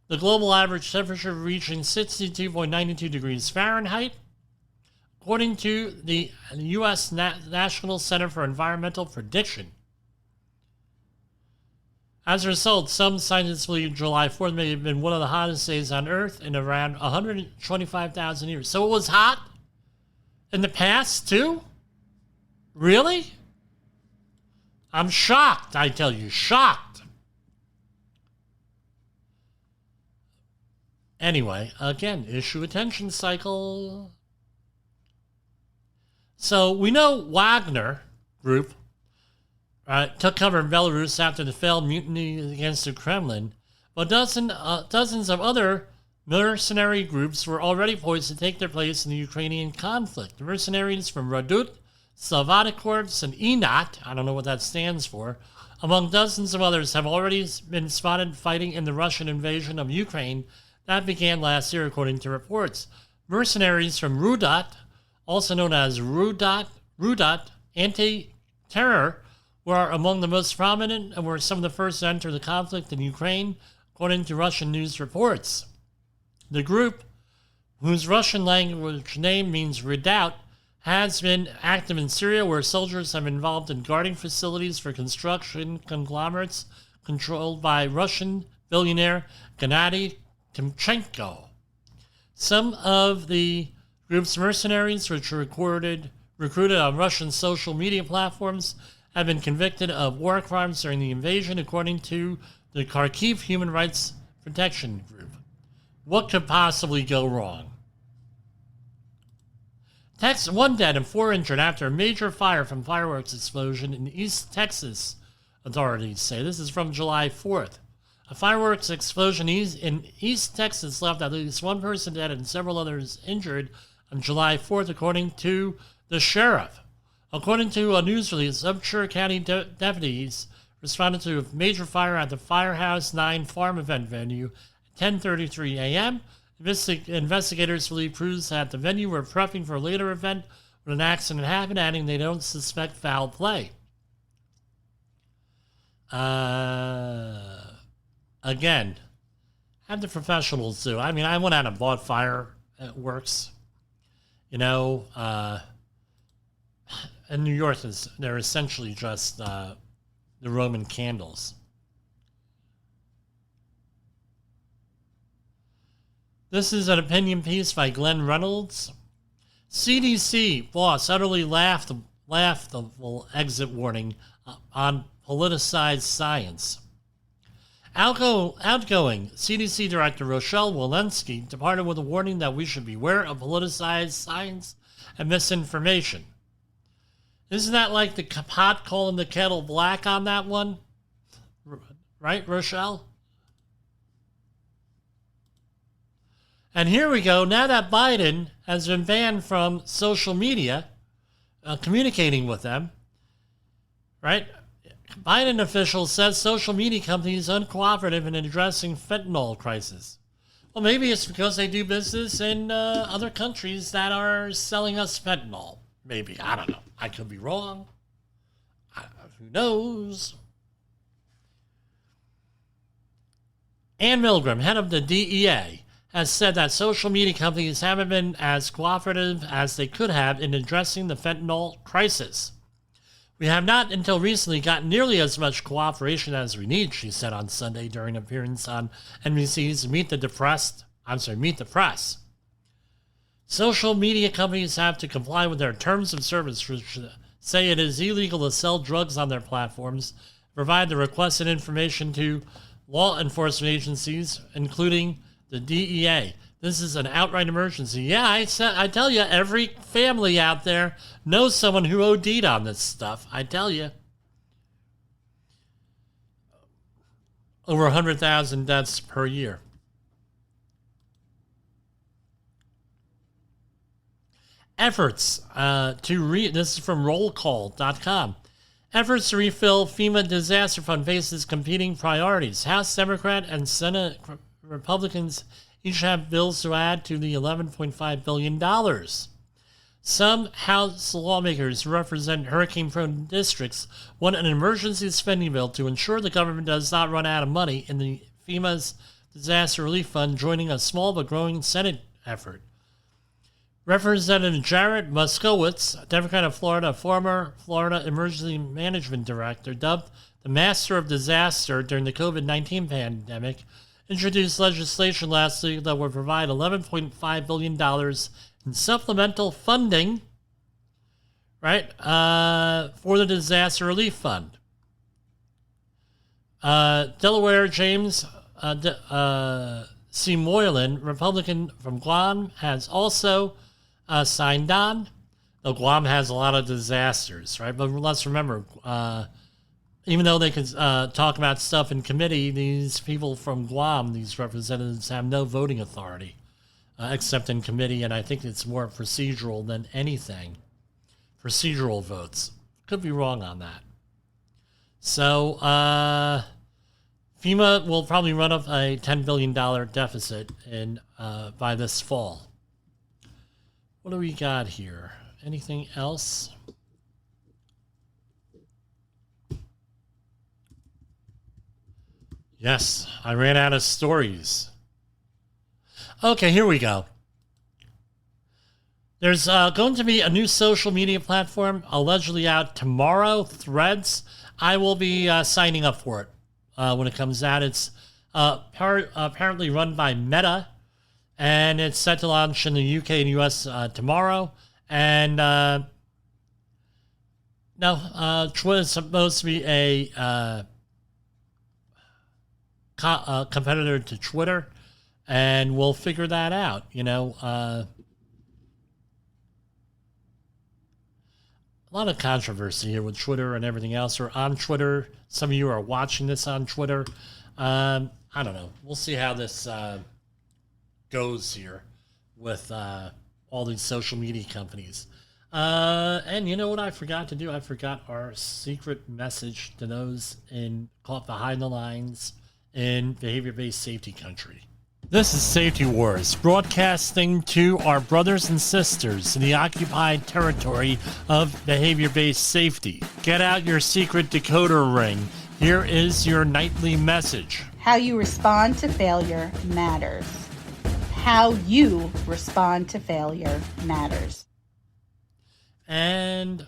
the global average temperature reaching 62.92 degrees Fahrenheit. According to the U.S. National Center for Environmental Prediction. As a result, some scientists believe July 4th may have been one of the hottest days on Earth in around 125,000 years. So it was hot in the past, too? Really? I'm shocked, I tell you, shocked. Anyway, again, issue attention cycle. So we know Wagner Group took cover in Belarus after the failed mutiny against the Kremlin, but dozens of other mercenary groups were already poised to take their place in the Ukrainian conflict. The mercenaries from Radut, Salvata Corps, and ENOT, I don't know what that stands for, among dozens of others, have already been spotted fighting in the Russian invasion of Ukraine that began last year, according to reports. Mercenaries from Rudat, also known as Rudat Anti-Terror, were among the most prominent and were some of the first to enter the conflict in Ukraine, according to Russian news reports. The group, whose Russian language name means redoubt, has been active in Syria, where soldiers have been involved in guarding facilities for construction conglomerates controlled by Russian billionaire Gennady Timchenko. Some of the group's mercenaries, which were recruited on Russian social media platforms, have been convicted of war crimes during the invasion, according to the Kharkiv Human Rights Protection Group. What could possibly go wrong? One dead and 4 injured after a major fire from fireworks explosion in East Texas, authorities say. This is from July 4th. A fireworks explosion in East Texas left at least 1 person dead and several others injured on July 4th, according to the sheriff. According to a news release, Upshur County deputies responded to a major fire at the Firehouse 9 farm event venue at 10:33 a.m. Investigators believe crews at the venue were prepping for a later event when an accident happened, adding they don't suspect foul play. Again, have the professionals do. I mean, I went out and bought fireworks. In New York, they're essentially just the Roman candles. This is an opinion piece by Glenn Reynolds. CDC boss utterly laughable exit warning on politicized science. Outgoing CDC Director Rochelle Walensky departed with a warning that we should beware of politicized science and misinformation. Isn't that like the pot calling the kettle black on that one? Right, Rochelle? And here we go. Now that Biden has been banned from social media, communicating with them, right? Biden officials said social media companies uncooperative in addressing fentanyl crisis. Well, maybe it's because they do business in other countries that are selling us fentanyl. Maybe. I don't know. I could be wrong. Who knows? Ann Milgram, head of the DEA, has said that social media companies haven't been as cooperative as they could have in addressing the fentanyl crisis. We have not until recently gotten nearly as much cooperation as we need, she said on Sunday during an appearance on NBC's Meet the Press. Social media companies have to comply with their terms of service, which say it is illegal to sell drugs on their platforms, provide the requested information to law enforcement agencies, including the DEA. This is an outright emergency. Yeah, I tell you, every family out there knows someone who OD'd on this stuff. I tell you. Over 100,000 deaths per year. Efforts this is from rollcall.com. Efforts to refill FEMA disaster fund faces competing priorities. House Democrat and Senate Republicans each have bills to add to the $11.5 billion. Some House lawmakers who represent hurricane-prone districts want an emergency spending bill to ensure the government does not run out of money in the FEMA's Disaster Relief Fund, joining a small but growing Senate effort. Representative Jared Moskowitz, Democrat of Florida, former Florida Emergency Management Director, dubbed the Master of Disaster during the COVID-19 pandemic, introduced legislation last week that would provide $11.5 billion in supplemental funding, right, for the Disaster Relief Fund. Delaware James C. Moylan, Republican from Guam, has also signed on. Though Guam has a lot of disasters, right? But let's remember, even though they can talk about stuff in committee, these people from Guam, these representatives, have no voting authority except in committee, and I think it's more procedural than anything. Procedural votes. Could be wrong on that. So, FEMA will probably run up a $10 billion deficit by this fall. What do we got here? Anything else? Yes, I ran out of stories. Okay, here we go. There's going to be a new social media platform allegedly out tomorrow, Threads. I will be signing up for it when it comes out. It's apparently run by Meta, and it's set to launch in the UK and US tomorrow. And Twitter is supposed to be a competitor to Twitter, and we'll figure that out. A lot of controversy here with Twitter and everything else. We're on Twitter. Some of you are watching this on Twitter. I don't know. We'll see how this goes here with all these social media companies. And you know what I forgot to do? I forgot our secret message to those caught behind the lines in behavior-based safety country. This is Safety Wars, broadcasting to our brothers and sisters in the occupied territory of behavior-based safety. Get out your secret decoder ring. Here is your nightly message. How you respond to failure matters. How you respond to failure matters. And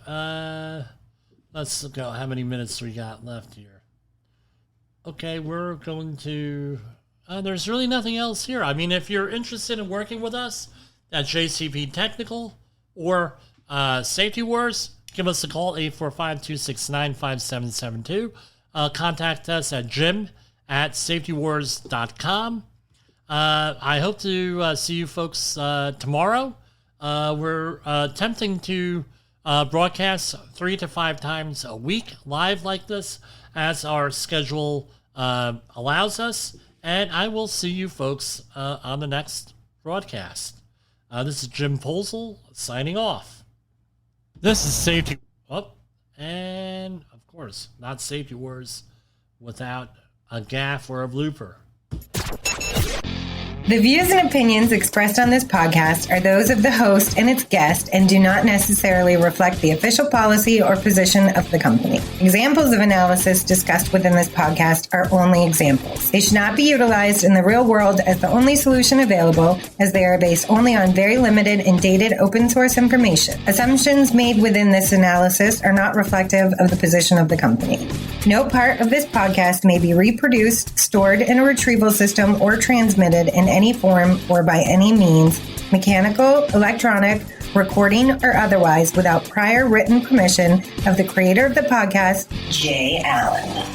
Let's go. How many minutes we got left here? Okay, we're going to... there's really nothing else here. I mean, if you're interested in working with us at JCP Technical or Safety Wars, give us a call, 845-269-5772. Contact us at jim@safetywars.com. I hope to see you folks tomorrow. We're attempting to broadcast 3 to 5 times a week live like this as our schedule allows us. And I will see you folks on the next broadcast. This is Jim Posel signing off. This is Safety... and, of course, not Safety Wars without a gaffe or a blooper. The views and opinions expressed on this podcast are those of the host and its guest and do not necessarily reflect the official policy or position of the company. Examples of analysis discussed within this podcast are only examples. They should not be utilized in the real world as the only solution available, as they are based only on very limited and dated open source information. Assumptions made within this analysis are not reflective of the position of the company. No part of this podcast may be reproduced, stored in a retrieval system, or transmitted in any form or by any means, mechanical, electronic, recording, or otherwise, without prior written permission of the creator of the podcast, Jay Allen.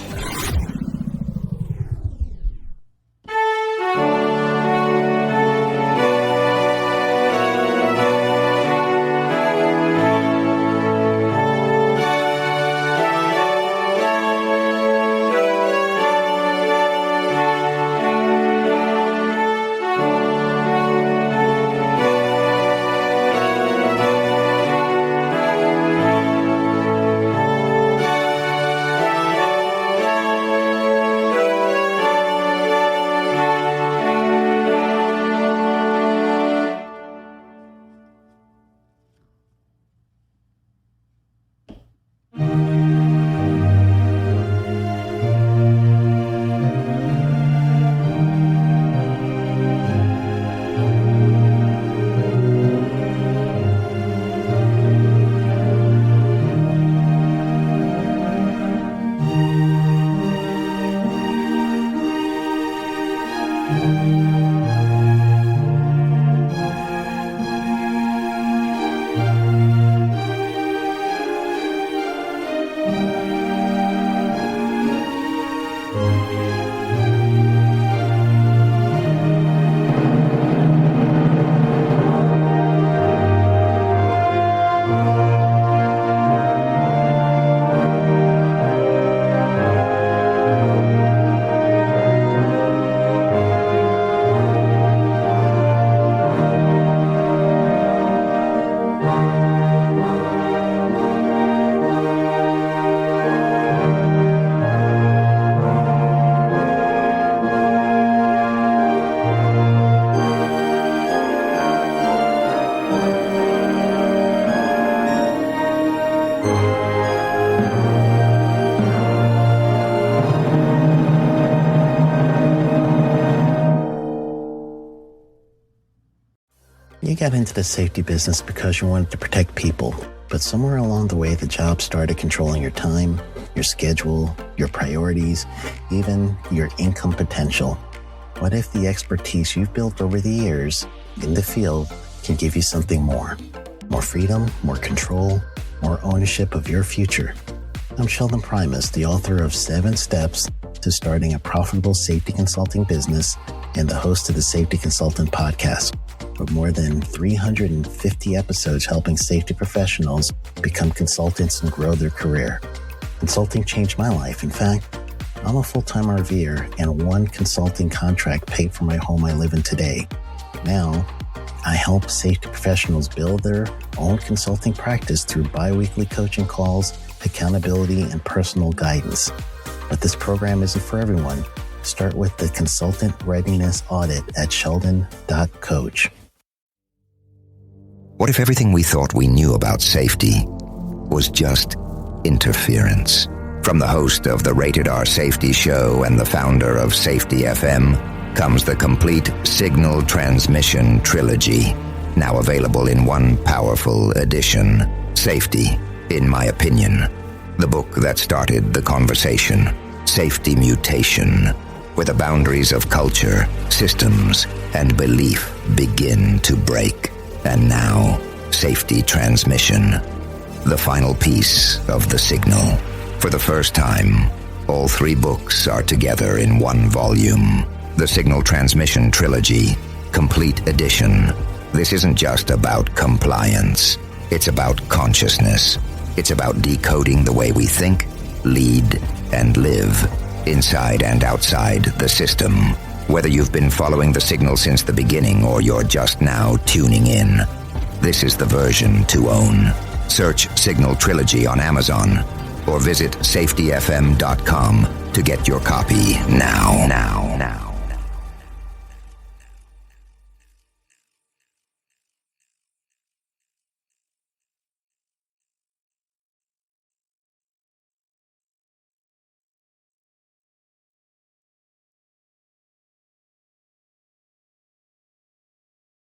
You got into the safety business because you wanted to protect people, but somewhere along the way, the job started controlling your time, your schedule, your priorities, even your income potential. What if the expertise you've built over the years in the field can give you something more? More freedom, more control, more ownership of your future. I'm Sheldon Primus, the author of 7 Steps to Starting a Profitable Safety Consulting Business and the host of the Safety Consultant Podcast, with more than 350 episodes helping safety professionals become consultants and grow their career. Consulting changed my life. In fact, I'm a full-time RVer, and one consulting contract paid for my home I live in today. Now, I help safety professionals build their own consulting practice through bi-weekly coaching calls, accountability, and personal guidance. But this program isn't for everyone. Start with the Consultant Readiness Audit at sheldon.coach. What if everything we thought we knew about safety was just interference? From the host of the Rated R Safety Show and the founder of Safety FM comes the complete signal transmission trilogy, now available in one powerful edition. Safety, in my opinion. The book that started the conversation. Safety Mutation, where the boundaries of culture, systems, and belief begin to break. And now, Safety Transmission, the final piece of the signal. For the first time, all 3 books are together in one volume. The Signal Transmission Trilogy, Complete Edition. This isn't just about compliance. It's about consciousness. It's about decoding the way we think, lead, and live, inside and outside the system. Whether you've been following the signal since the beginning or you're just now tuning in, this is the version to own. Search Signal Trilogy on Amazon or visit safetyfm.com to get your copy now.